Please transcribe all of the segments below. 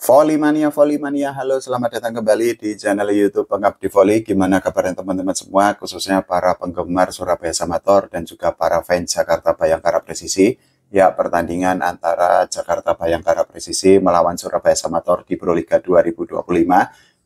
Volley Mania, halo, selamat datang kembali di channel YouTube Pengabdi Volley. Gimana kabarnya teman-teman semua, khususnya para penggemar Surabaya Samator dan juga para fans Jakarta Bayangkara Presisi. Ya, pertandingan antara Jakarta Bayangkara Presisi melawan Surabaya Samator di Proliga 2025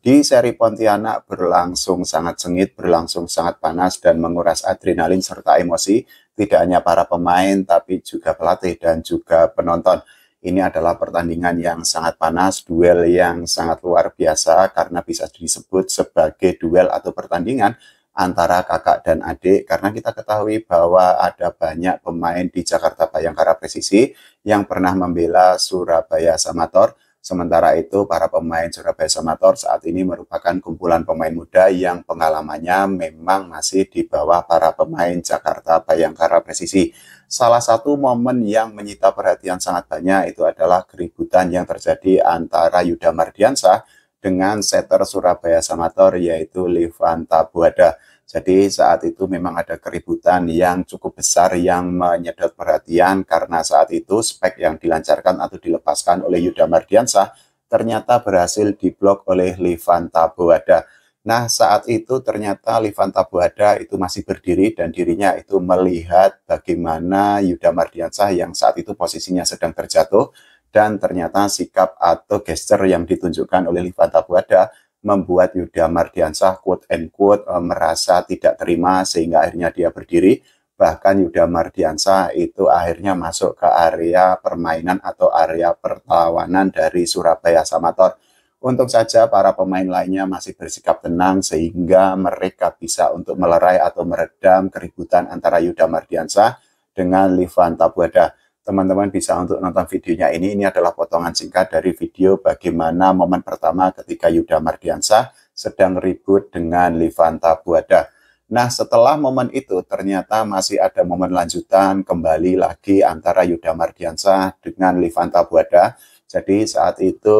di seri Pontianak berlangsung sangat sengit, berlangsung sangat panas dan menguras adrenalin serta emosi tidak hanya para pemain tapi juga pelatih dan juga penonton. Ini adalah pertandingan yang sangat panas, duel yang sangat luar biasa karena bisa disebut sebagai duel atau pertandingan antara kakak dan adik, karena kita ketahui bahwa ada banyak pemain di Jakarta Bayangkara Presisi yang pernah membela Surabaya Samator. Sementara itu para pemain Surabaya Samator saat ini merupakan kumpulan pemain muda yang pengalamannya memang masih di bawah para pemain Jakarta Bayangkara Presisi. Salah satu momen yang menyita perhatian sangat banyak itu adalah keributan yang terjadi antara Yuda Mardiansah dengan setter Surabaya Samator yaitu Levanta Buada. Jadi saat itu memang ada keributan yang cukup besar yang menyedot perhatian karena saat itu spek yang dilancarkan atau dilepaskan oleh Yuda Mardiansah ternyata berhasil diblok oleh Levanta Buada. Nah, saat itu ternyata Levanta Buada itu masih berdiri dan dirinya itu melihat bagaimana Yuda Mardiansah yang saat itu posisinya sedang terjatuh, dan ternyata sikap atau gesture yang ditunjukkan oleh Levanta Buada membuat Yuda Mardiansah quote and quote merasa tidak terima sehingga akhirnya dia berdiri. Bahkan Yuda Mardiansah itu akhirnya masuk ke area permainan atau area perlawanan dari Surabaya Samator. Untuk saja para pemain lainnya masih bersikap tenang sehingga mereka bisa untuk melerai atau meredam keributan antara Yuda Mardiansah dengan Levanta Buada. Teman-teman bisa untuk nonton videonya ini adalah potongan singkat dari video bagaimana momen pertama ketika Yuda Mardiansah sedang ribut dengan Levanta Buada. Nah, setelah momen itu ternyata masih ada momen lanjutan kembali lagi antara Yuda Mardiansah dengan Levanta Buada. Jadi saat itu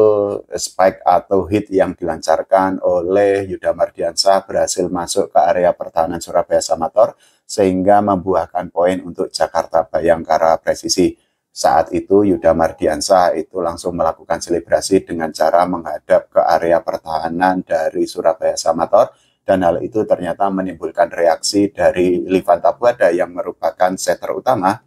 spike atau hit yang dilancarkan oleh Yuda Mardiansah berhasil masuk ke area pertahanan Surabaya Samator sehingga membuahkan poin untuk Jakarta Bayangkara Presisi. Saat itu Yuda Mardiansah itu langsung melakukan selebrasi dengan cara menghadap ke area pertahanan dari Surabaya Samator, dan hal itu ternyata menimbulkan reaksi dari Levanta Buada yang merupakan setter utama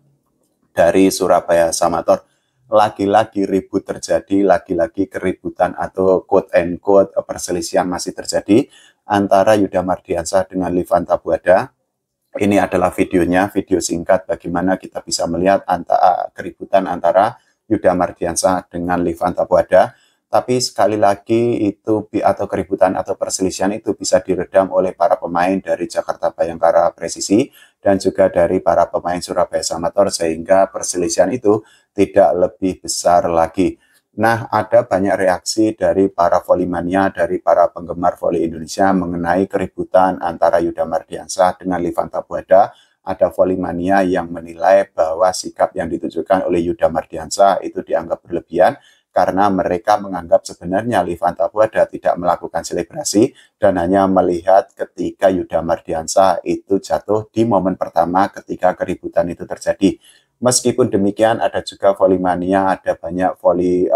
dari Surabaya Samator. Lagi-lagi ribut terjadi, lagi-lagi keributan atau quote and quote perselisihan masih terjadi antara Yuda Mardiansah dengan Levanta Buada. Ini adalah videonya, video singkat bagaimana kita bisa melihat keributan antara Yuda Mardiansah dengan Levanta Buada. Tapi sekali lagi itu atau keributan atau perselisihan itu bisa diredam oleh para pemain dari Jakarta Bayangkara Presisi dan juga dari para pemain Surabaya Samator sehingga perselisihan itu tidak lebih besar lagi. Nah, ada banyak reaksi dari para volley-mania, dari para penggemar volley Indonesia mengenai keributan antara Yuda Mardiansah dengan Levanta Buada. Ada volley-mania yang menilai bahwa sikap yang ditunjukkan oleh Yuda Mardiansah itu dianggap berlebihan karena mereka menganggap sebenarnya Levanta Buada tidak melakukan selebrasi dan hanya melihat ketika Yuda Mardiansah itu jatuh di momen pertama ketika keributan itu terjadi. Meskipun demikian, ada juga volley-mania, ada banyak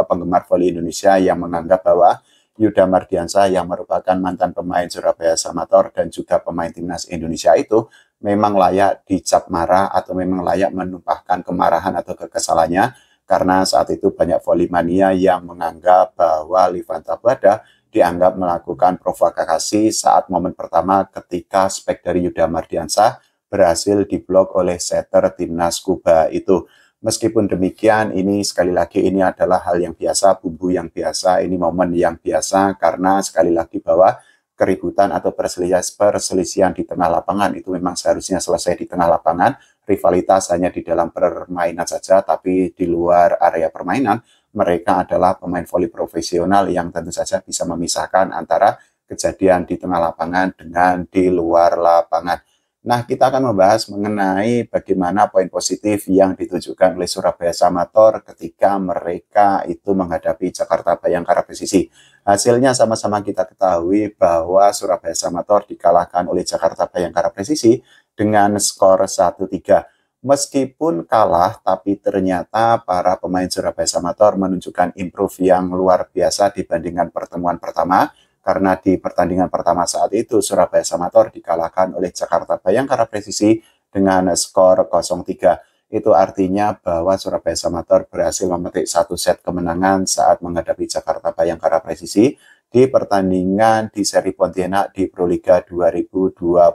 penggemar volley Indonesia yang menganggap bahwa Yuda Mardiansah yang merupakan mantan pemain Surabaya Samator dan juga pemain timnas Indonesia itu memang layak dicap marah atau memang layak menumpahkan kemarahan atau kekesalannya, karena saat itu banyak volley-mania yang menganggap bahwa Levanta Buada dianggap melakukan provokasi saat momen pertama ketika spek dari Yuda Mardiansah berhasil diblok oleh setter timnas Kuba itu. Meskipun demikian, ini sekali lagi ini adalah hal yang biasa, bumbu yang biasa, ini momen yang biasa karena sekali lagi bahwa keributan atau perselisihan di tengah lapangan itu memang seharusnya selesai di tengah lapangan. Rivalitas hanya di dalam permainan saja, tapi di luar area permainan mereka adalah pemain voli profesional yang tentu saja bisa memisahkan antara kejadian di tengah lapangan dengan di luar lapangan. Nah, kita akan membahas mengenai bagaimana poin positif yang ditunjukkan oleh Surabaya Samator ketika mereka itu menghadapi Jakarta Bayangkara Presisi. Hasilnya sama-sama kita ketahui bahwa Surabaya Samator dikalahkan oleh Jakarta Bayangkara Presisi dengan skor 1-3. Meskipun kalah, tapi ternyata para pemain Surabaya Samator menunjukkan improve yang luar biasa dibandingkan pertemuan pertama, karena di pertandingan pertama saat itu Surabaya Samator dikalahkan oleh Jakarta Bayangkara Presisi dengan skor 0-3. Itu artinya bahwa Surabaya Samator berhasil memetik satu set kemenangan saat menghadapi Jakarta Bayangkara Presisi di pertandingan di seri Pontianak di Proliga 2025.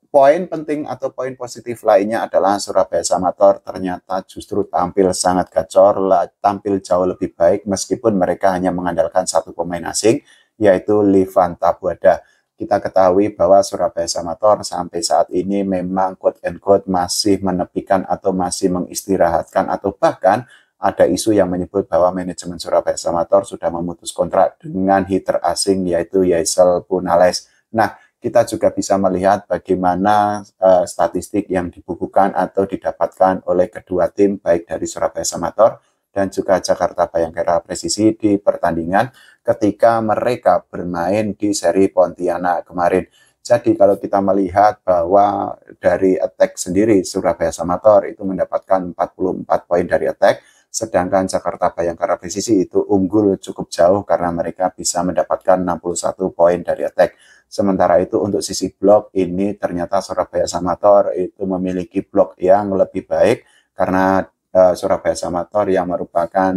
Poin penting atau poin positif lainnya adalah Surabaya Samator ternyata justru tampil sangat gacor, tampil jauh lebih baik meskipun mereka hanya mengandalkan satu pemain asing, yaitu Livan Tabuada. Kita ketahui bahwa Surabaya Samator sampai saat ini memang quote and quote masih menepikan atau masih mengistirahatkan atau bahkan ada isu yang menyebut bahwa manajemen Surabaya Samator sudah memutus kontrak dengan hitter asing yaitu Yaisel Punales. Nah, kita juga bisa melihat bagaimana statistik yang dibukukan atau didapatkan oleh kedua tim baik dari Surabaya Samator dan juga Jakarta Bayangkara Presisi di pertandingan ketika mereka bermain di seri Pontianak kemarin. Jadi kalau kita melihat bahwa dari attack sendiri Surabaya Samator itu mendapatkan 44 poin dari attack, sedangkan Jakarta Bayangkara Presisi itu unggul cukup jauh karena mereka bisa mendapatkan 61 poin dari attack. Sementara itu untuk sisi blok ini ternyata Surabaya Samator itu memiliki blok yang lebih baik karena Surabaya Samator yang merupakan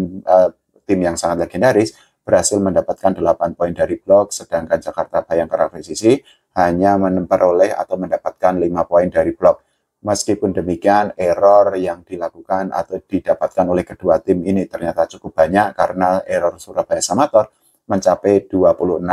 tim yang sangat legendaris berhasil mendapatkan 8 poin dari blok, sedangkan Jakarta Bayangkara Presisi hanya memperoleh atau mendapatkan 5 poin dari blok. Meskipun demikian, error yang dilakukan atau didapatkan oleh kedua tim ini ternyata cukup banyak karena error Surabaya Samator mencapai 26,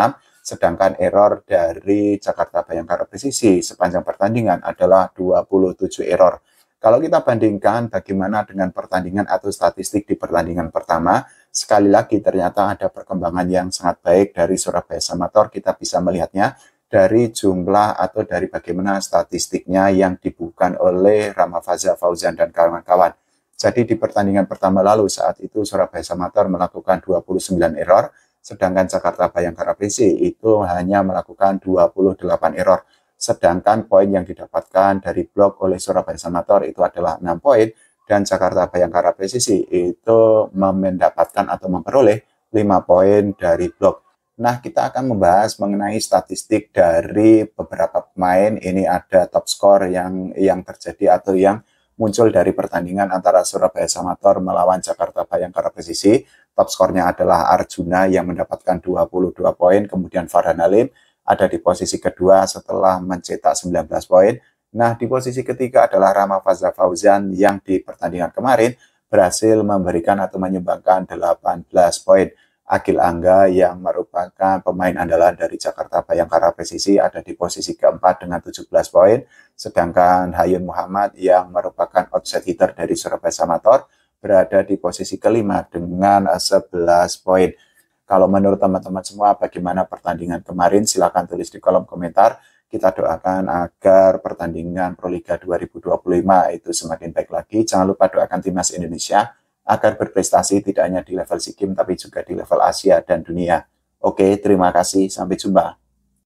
sedangkan error dari Jakarta Bayangkara Presisi sepanjang pertandingan adalah 27 error. Kalau kita bandingkan bagaimana dengan pertandingan atau statistik di pertandingan pertama, sekali lagi ternyata ada perkembangan yang sangat baik dari Surabaya Samator. Kita bisa melihatnya dari jumlah atau dari bagaimana statistiknya yang dibukukan oleh Ramafaza Fauzan dan kawan-kawan. Jadi di pertandingan pertama lalu saat itu Surabaya Samator melakukan 29 error, sedangkan Jakarta Bayangkara Presisi itu hanya melakukan 28 error. Sedangkan poin yang didapatkan dari blok oleh Surabaya Samator itu adalah 6 poin, dan Jakarta Bayangkara Presisi itu mendapatkan atau memperoleh 5 poin dari blok. Nah, kita akan membahas mengenai statistik dari beberapa pemain. Ini ada top skor yang terjadi atau yang muncul dari pertandingan antara Surabaya Samator melawan Jakarta Bayangkara Presisi. Top skornya adalah Arjuna yang mendapatkan 22 poin, kemudian Farhan Halim ada di posisi kedua setelah mencetak 19 poin. Nah, di posisi ketiga adalah Ramafaza Fauzan yang di pertandingan kemarin berhasil memberikan atau menyumbangkan 18 poin. Agil Angga yang merupakan pemain andalan dari Jakarta Bayangkara Presisi ada di posisi keempat dengan 17 poin, sedangkan Hayun Muhammad yang merupakan outside hitter dari Surabaya Samator berada di posisi kelima dengan 11 poin. Kalau menurut teman-teman semua bagaimana pertandingan kemarin, silakan tulis di kolom komentar. Kita doakan agar pertandingan Proliga 2025 itu semakin baik lagi. Jangan lupa doakan timnas Indonesia agar berprestasi tidak hanya di level SEA Games tapi juga di level Asia dan dunia. Oke, terima kasih. Sampai jumpa.